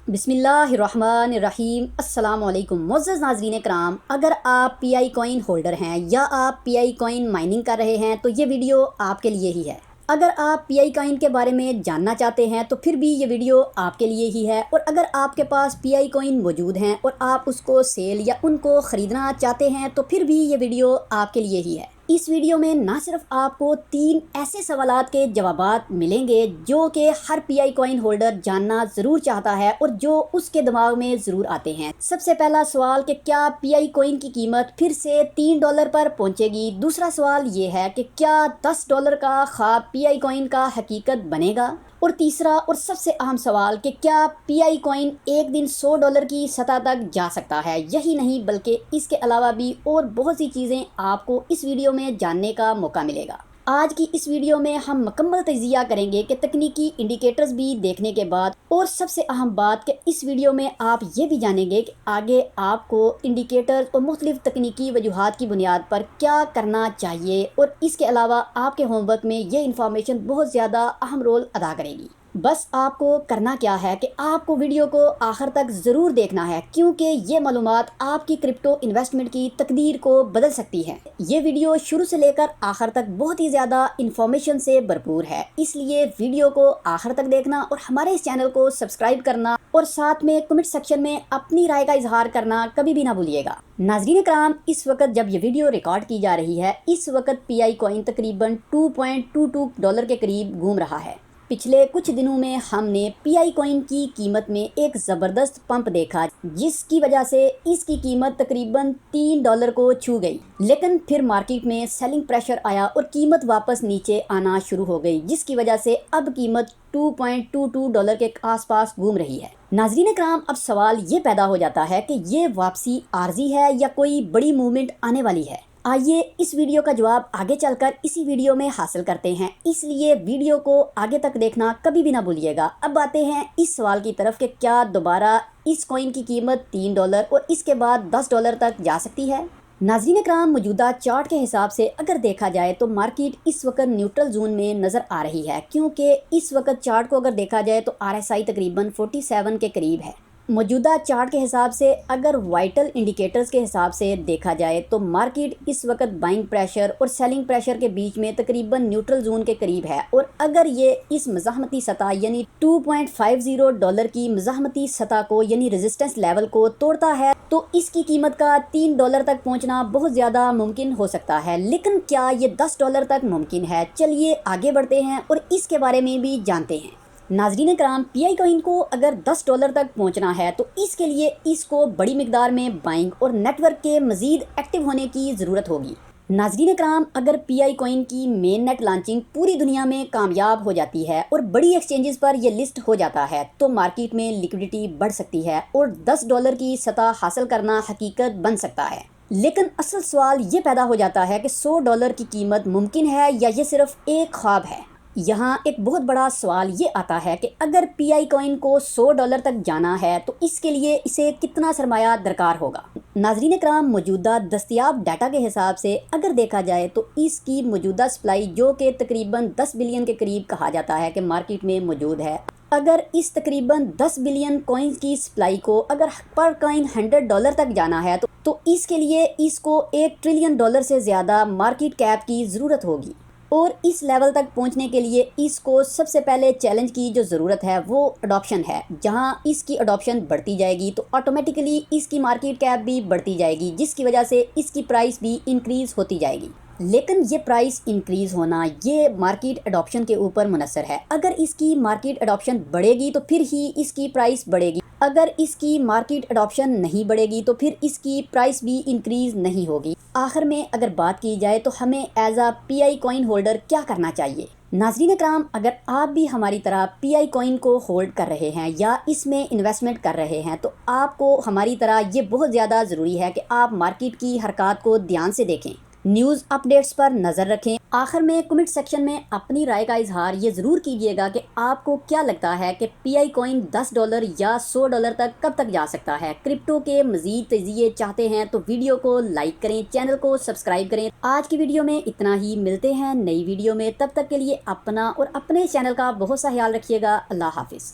बिस्मिल्लाहिर्रहमानिर्रहीम। अस्सलाम वालेकुम मुअज़्ज़ज़ नाज़रीन कराम, अगर आप पी आई कॉइन होल्डर हैं या आप पी आई कॉइन माइनिंग कर रहे हैं तो ये वीडियो आपके लिए ही है। अगर आप पी आई कॉइन के बारे में जानना चाहते हैं तो फिर भी ये वीडियो आपके लिए ही है। और अगर आपके पास पी आई कॉइन मौजूद हैं और आप उसको सेल या उनको ख़रीदना चाहते हैं तो फिर भी ये वीडियो आपके लिए ही है। इस वीडियो में ना सिर्फ आपको 3 ऐसे सवालात के जवाबात मिलेंगे जो कि हर पी आई कॉइन होल्डर जानना ज़रूर चाहता है और जो उसके दिमाग में ज़रूर आते हैं। सबसे पहला सवाल कि क्या पी आई कॉइन की कीमत फिर से $3 पर पहुंचेगी। दूसरा सवाल ये है कि क्या $10 का ख्वाब पी आई कॉइन का हकीकत बनेगा। और तीसरा और सबसे अहम सवाल कि क्या पी आई कॉइन एक दिन $100 की सतह तक जा सकता है। यही नहीं बल्कि इसके अलावा भी और बहुत सी चीज़ें आपको इस वीडियो में जानने का मौका मिलेगा। आज की इस वीडियो में हम मुकम्मल तजिया करेंगे कि तकनीकी इंडिकेटर्स भी देखने के बाद, और सबसे अहम बात कि इस वीडियो में आप ये भी जानेंगे कि आगे आपको इंडिकेटर्स और मुख्तलिफ तकनीकी वजूहात की बुनियाद पर क्या करना चाहिए। और इसके अलावा आपके होमवर्क में ये इंफॉर्मेशन बहुत ज़्यादा अहम रोल अदा करेगी। बस आपको करना क्या है कि आपको वीडियो को आखिर तक ज़रूर देखना है, क्योंकि ये मालूमात आपकी क्रिप्टो इन्वेस्टमेंट की तकदीर को बदल सकती है। ये वीडियो शुरू से लेकर आखिर तक बहुत ही ज़्यादा इंफॉर्मेशन से भरपूर है, इसलिए वीडियो को आखिर तक देखना और हमारे इस चैनल को सब्सक्राइब करना और साथ में कमेंट सेक्शन में अपनी राय का इजहार करना कभी भी ना भूलिएगा। नाज़रीन कराम, इस वक्त जब ये वीडियो रिकॉर्ड की जा रही है, इस वक्त पी आई कॉइन तकरीबन $2.22 के करीब घूम रहा है। पिछले कुछ दिनों में हमने पी आई कॉइन की कीमत में एक ज़बरदस्त पंप देखा, जिसकी वजह से इसकी कीमत तकरीबन $3 को छू गई। लेकिन फिर मार्केट में सेलिंग प्रेशर आया और कीमत वापस नीचे आना शुरू हो गई, जिसकी वजह से अब कीमत $2.22 के आसपास घूम रही है। नाज़रीन कराम, अब सवाल ये पैदा हो जाता है कि ये वापसी आर्जी है या कोई बड़ी मूवमेंट आने वाली है। आइए इस वीडियो का जवाब आगे चलकर इसी वीडियो में हासिल करते हैं, इसलिए वीडियो को आगे तक देखना कभी भी ना भूलिएगा। अब आते हैं इस सवाल की तरफ कि क्या दोबारा इस कॉइन की कीमत $3 और इसके बाद $10 तक जा सकती है। नाज़रीन कराम, मौजूदा चार्ट के हिसाब से अगर देखा जाए तो मार्केट इस वक्त न्यूट्रल जोन में नज़र आ रही है, क्योंकि इस वक्त चार्ट को अगर देखा जाए तो RSI तकरीबन 47 के करीब है। मौजूदा चार्ट के हिसाब से अगर वाइटल इंडिकेटर्स के हिसाब से देखा जाए तो मार्केट इस वक्त बाइंग प्रेशर और सेलिंग प्रेशर के बीच में तकरीबन न्यूट्रल जोन के करीब है। और अगर ये इस मज़ाहमती सतह यानी $2.50 की मज़ाहमती सतह को यानी रेजिस्टेंस लेवल को तोड़ता है तो इसकी कीमत का $3 तक पहुंचना बहुत ज़्यादा मुमकिन हो सकता है। लेकिन क्या ये $10 तक मुमकिन है? चलिए आगे बढ़ते हैं और इसके बारे में भी जानते हैं। नाज़रीन कराम, पी आई कॉइन को अगर $10 तक पहुंचना है तो इसके लिए इसको बड़ी मिकदार में बाइंग और नेटवर्क के मज़ीद एक्टिव होने की ज़रूरत होगी। नाज़रीन कराम, अगर पी आई कॉइन की मेन नेट लॉन्चिंग पूरी दुनिया में कामयाब हो जाती है और बड़ी एक्सचेंजेस पर यह लिस्ट हो जाता है तो मार्केट में लिक्विडिटी बढ़ सकती है और $10 की सतह हासिल करना हकीकत बन सकता है। लेकिन असल सवाल ये पैदा हो जाता है कि $100 की कीमत मुमकिन है या ये सिर्फ एक ख्वाब है। यहाँ एक बहुत बड़ा सवाल ये आता है कि अगर पी आई कॉइन को $100 तक जाना है तो इसके लिए इसे कितना सरमाया दरकार होगा। नाज़रीन कराम, मौजूदा दस्तियाब डाटा के हिसाब से अगर देखा जाए तो इसकी मौजूदा सप्लाई जो कि तकरीबन 10 बिलियन के करीब कहा जाता है कि मार्केट में मौजूद है, अगर इस तकरीबन 10 बिलियन कॉइन्स की सप्लाई को अगर पर कॉइन $100 तक जाना है तो इसके लिए इसको $1 ट्रिलियन से ज़्यादा मार्केट कैप की ज़रूरत होगी। और इस लेवल तक पहुंचने के लिए इसको सबसे पहले चैलेंज की जो ज़रूरत है वो अडॉप्शन है। जहां इसकी अडॉप्शन बढ़ती जाएगी तो ऑटोमेटिकली इसकी मार्केट कैप भी बढ़ती जाएगी, जिसकी वजह से इसकी प्राइस भी इंक्रीज़ होती जाएगी। लेकिन ये प्राइस इंक्रीज़ होना ये मार्केट अडॉप्शन के ऊपर मुनसर है। अगर इसकी मार्केट अडॉप्शन बढ़ेगी तो फिर ही इसकी प्राइस बढ़ेगी, अगर इसकी मार्केट अडॉप्शन नहीं बढ़ेगी तो फिर इसकी प्राइस भी इंक्रीज़ नहीं होगी। आखिर में अगर बात की जाए तो हमें as a P I coin holder क्या करना चाहिए। नाज़रीन कराम, अगर आप भी हमारी तरह पी आई कॉइन को होल्ड कर रहे हैं या इसमें इन्वेस्टमेंट कर रहे हैं तो आपको हमारी तरह ये बहुत ज़्यादा ज़रूरी है कि आप मार्केट की हरकत को ध्यान से देखें, न्यूज़ अपडेट्स पर नज़र रखें। आखिर में कमेंट सेक्शन में अपनी राय का इजहार ये ज़रूर कीजिएगा कि आपको क्या लगता है कि पी आई कॉइन $10 या $100 तक कब तक जा सकता है। क्रिप्टो के मज़ीद तजिए चाहते हैं तो वीडियो को लाइक करें, चैनल को सब्सक्राइब करें। आज की वीडियो में इतना ही, मिलते हैं नई वीडियो में। तब तक के लिए अपना और अपने चैनल का बहुत सा ख्याल रखिएगा। अल्लाह हाफिज़।